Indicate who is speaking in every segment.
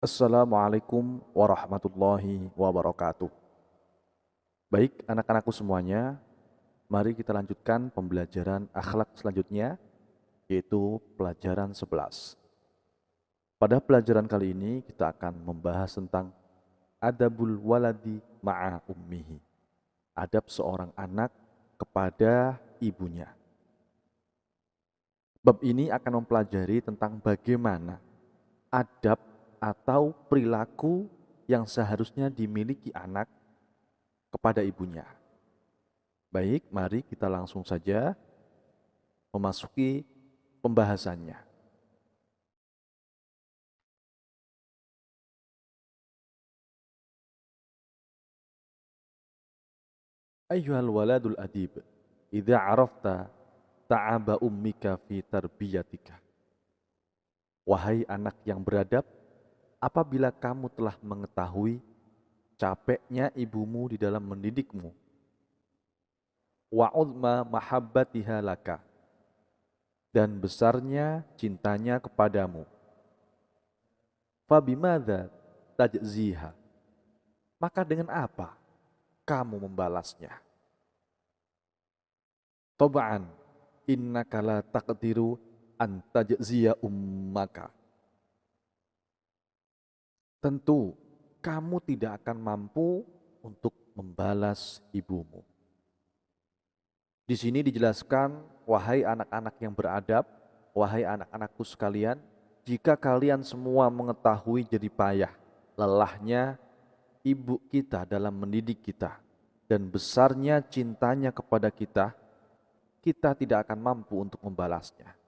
Speaker 1: Assalamualaikum warahmatullahi wabarakatuh. Baik, anak-anakku semuanya, mari kita lanjutkan pembelajaran akhlak selanjutnya, yaitu pelajaran 11. Pada pelajaran kali ini kita akan membahas tentang adabul waladi ma'a ummihi. Adab seorang anak kepada ibunya. Bab ini akan mempelajari tentang bagaimana adab atau perilaku yang seharusnya dimiliki anak kepada ibunya. Baik, mari kita langsung saja memasuki pembahasannya. Ayyuhal waladul adib, idza arafta ta'aba ummika fi tarbiyatika. Wahai anak yang beradab, apabila kamu telah mengetahui capeknya ibumu di dalam mendidikmu, wa uzma mahabbatiha laka, dan besarnya cintanya kepadamu, fabimadza tajziha, maka dengan apa kamu membalasnya? Toba'an innaka la taqdiru an tajziya ummaka. Tentu kamu tidak akan mampu untuk membalas ibumu. Di sini dijelaskan, wahai anak-anak yang beradab, wahai anak-anakku sekalian, jika kalian semua mengetahui jadi payah, lelahnya ibu kita dalam mendidik kita, dan besarnya cintanya kepada kita, kita tidak akan mampu untuk membalasnya.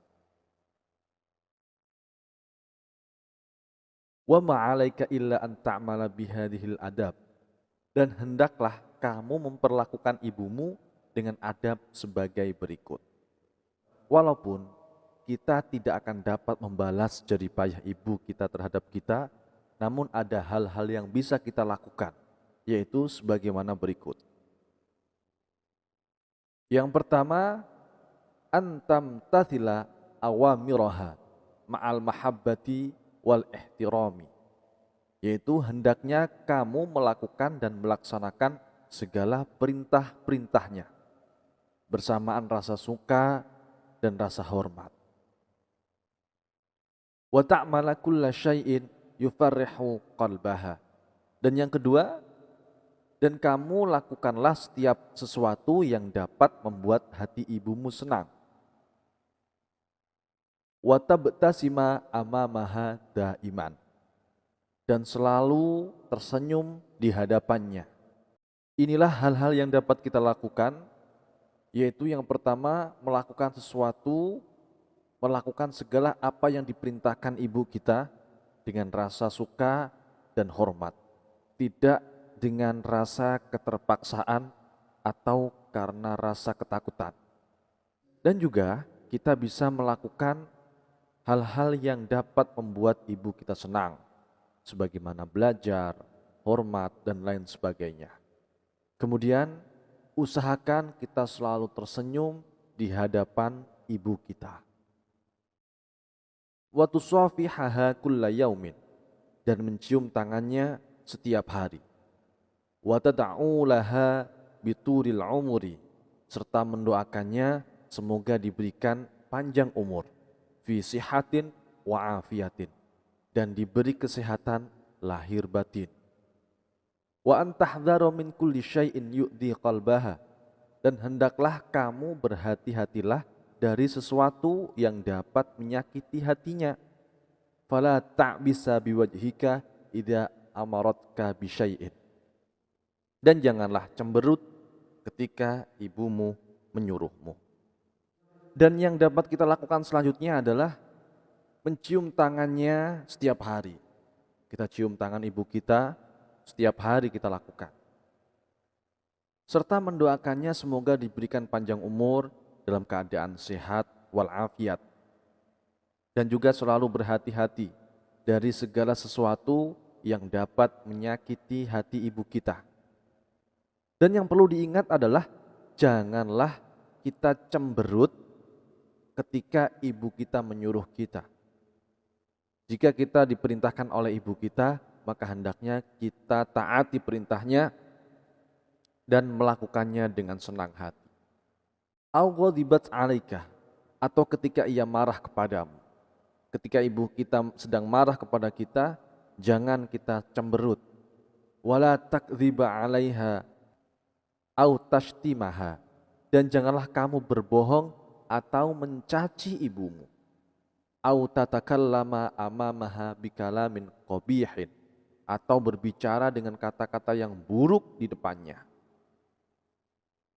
Speaker 1: Wa ma'alaika illa an ta'mala bihadhil adab. Dan hendaklah kamu memperlakukan ibumu dengan adab sebagai berikut. Walaupun kita tidak akan dapat membalas jerih payah ibu kita terhadap kita, namun ada hal-hal yang bisa kita lakukan, yaitu sebagaimana berikut. Yang pertama, antam tathila awamiraha ma'al mahabbati wal ihtirami, yaitu hendaknya kamu melakukan dan melaksanakan segala perintah-perintahnya bersamaan rasa suka dan rasa hormat. Wa ta'mala kulla syai'in yufarrihu qalbaha. Dan yang kedua, dan kamu lakukanlah setiap sesuatu yang dapat membuat hati ibumu senang. Wa tabtasima amamaha daiman, dan selalu tersenyum di hadapannya. Inilah hal-hal yang dapat kita lakukan, yaitu yang pertama, melakukan sesuatu, melakukan segala apa yang diperintahkan ibu kita dengan rasa suka dan hormat, tidak dengan rasa keterpaksaan atau karena rasa ketakutan. Dan juga kita bisa melakukan hal-hal yang dapat membuat ibu kita senang, sebagaimana belajar, hormat, dan lain sebagainya. Kemudian, usahakan kita selalu tersenyum di hadapan ibu kita. Wa tusafihaha kulla yaumin, dan mencium tangannya setiap hari. Wa tad'u laha bituril umuri, serta mendoakannya semoga diberikan panjang umur, fi sihatin wa afiatin, dan diberi kesehatan lahir batin. Wa antahdharu min kulli syai'in yu'dhi qalbaha, dan hendaklah kamu berhati-hatilah dari sesuatu yang dapat menyakiti hatinya. Fala ta'bisa biwajhika idza amaratka bi syai'in, dan janganlah cemberut ketika ibumu menyuruhmu. Dan yang dapat kita lakukan selanjutnya adalah mencium tangannya setiap hari. Kita cium tangan ibu kita setiap hari, kita lakukan. Serta mendoakannya semoga diberikan panjang umur dalam keadaan sehat walafiat. Dan juga selalu berhati-hati dari segala sesuatu yang dapat menyakiti hati ibu kita. Dan yang perlu diingat adalah janganlah kita cemberut ketika ibu kita menyuruh kita. Jika kita diperintahkan oleh ibu kita, maka hendaknya kita taati perintahnya dan melakukannya dengan senang hati. Au ghadibat 'alaika, atau ketika ia marah kepadamu. Ketika ibu kita sedang marah kepada kita, jangan kita cemberut. Wala takdziba 'alaiha au tashtimaha, dan janganlah kamu berbohong atau mencaci ibumu. Au tatakallama amamaha bikalamin qabihin, atau berbicara dengan kata-kata yang buruk di depannya.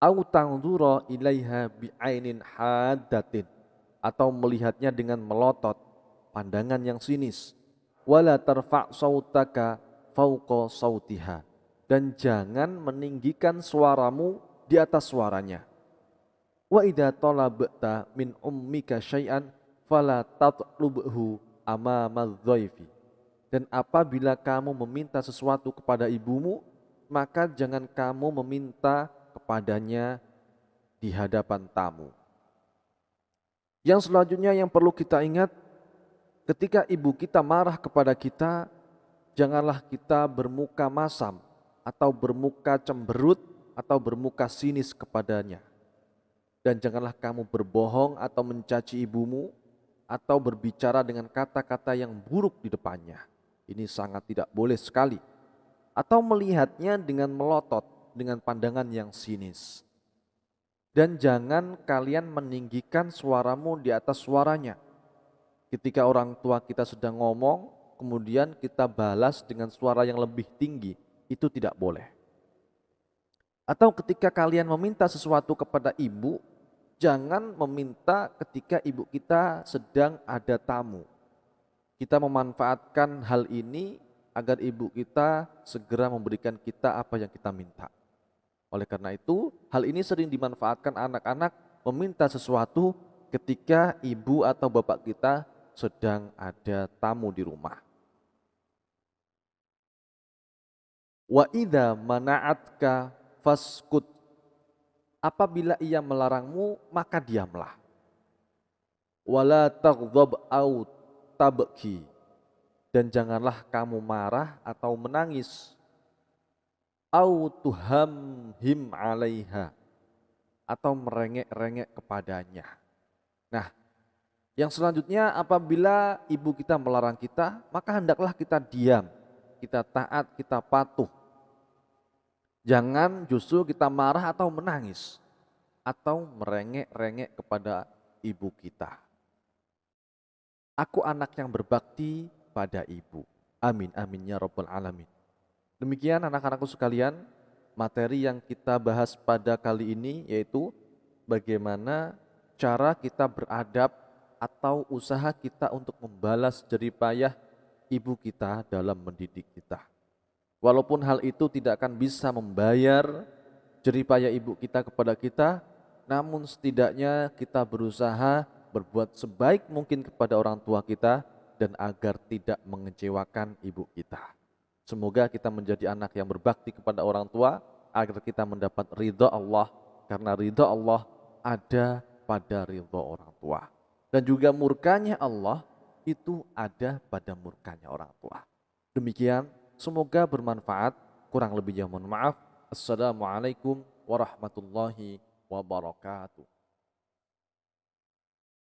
Speaker 1: Au tanzura ilaiha bi'ainin haddatin, atau melihatnya dengan melotot, pandangan yang sinis. Wala tarfa' sautaka fauqa sautiha, dan jangan meninggikan suaramu di atas suaranya. Wa idza talabta min ummika syai'an fala tatlubhu amama dhaifi, dan apabila kamu meminta sesuatu kepada ibumu, maka jangan kamu meminta kepadanya di hadapan tamu. Yang selanjutnya yang perlu kita ingat, ketika ibu kita marah kepada kita, janganlah kita bermuka masam atau bermuka cemberut atau bermuka sinis kepadanya. Dan janganlah kamu berbohong atau mencaci ibumu atau berbicara dengan kata-kata yang buruk di depannya. Ini sangat tidak boleh sekali. Atau melihatnya dengan melotot, dengan pandangan yang sinis. Dan jangan kalian meninggikan suaramu di atas suaranya. Ketika orang tua kita sedang ngomong, kemudian kita balas dengan suara yang lebih tinggi, itu tidak boleh. Atau ketika kalian meminta sesuatu kepada ibu, jangan meminta ketika ibu kita sedang ada tamu. Kita memanfaatkan hal ini agar ibu kita segera memberikan kita apa yang kita minta. Oleh karena itu, hal ini sering dimanfaatkan anak-anak meminta sesuatu ketika ibu atau bapak kita sedang ada tamu di rumah. Wa idza mana'atka faskut, apabila ia melarangmu maka diamlah. Wala taghdab au tabki, dan janganlah kamu marah atau menangis. Au tuhamhim 'alaiha, atau merengek-rengek kepadanya. Nah, yang selanjutnya apabila ibu kita melarang kita, maka hendaklah kita diam, kita taat, kita patuh. Jangan justru kita marah atau menangis atau merengek-rengek kepada ibu kita. Aku anak yang berbakti pada ibu. Amin, amin ya rabbal alamin. Demikian anak-anakku sekalian, materi yang kita bahas pada kali ini yaitu bagaimana cara kita beradab atau usaha kita untuk membalas jerih payah ibu kita dalam mendidik kita. Walaupun hal itu tidak akan bisa membayar jerih payah ibu kita kepada kita, namun setidaknya kita berusaha berbuat sebaik mungkin kepada orang tua kita dan agar tidak mengecewakan ibu kita. Semoga kita menjadi anak yang berbakti kepada orang tua agar kita mendapat ridha Allah, karena ridha Allah ada pada ridha orang tua. Dan juga murkanya Allah itu ada pada murkanya orang tua. Demikian, semoga bermanfaat. Kurang lebihnya mohon maaf. Assalamualaikum warahmatullahi wabarakatuh.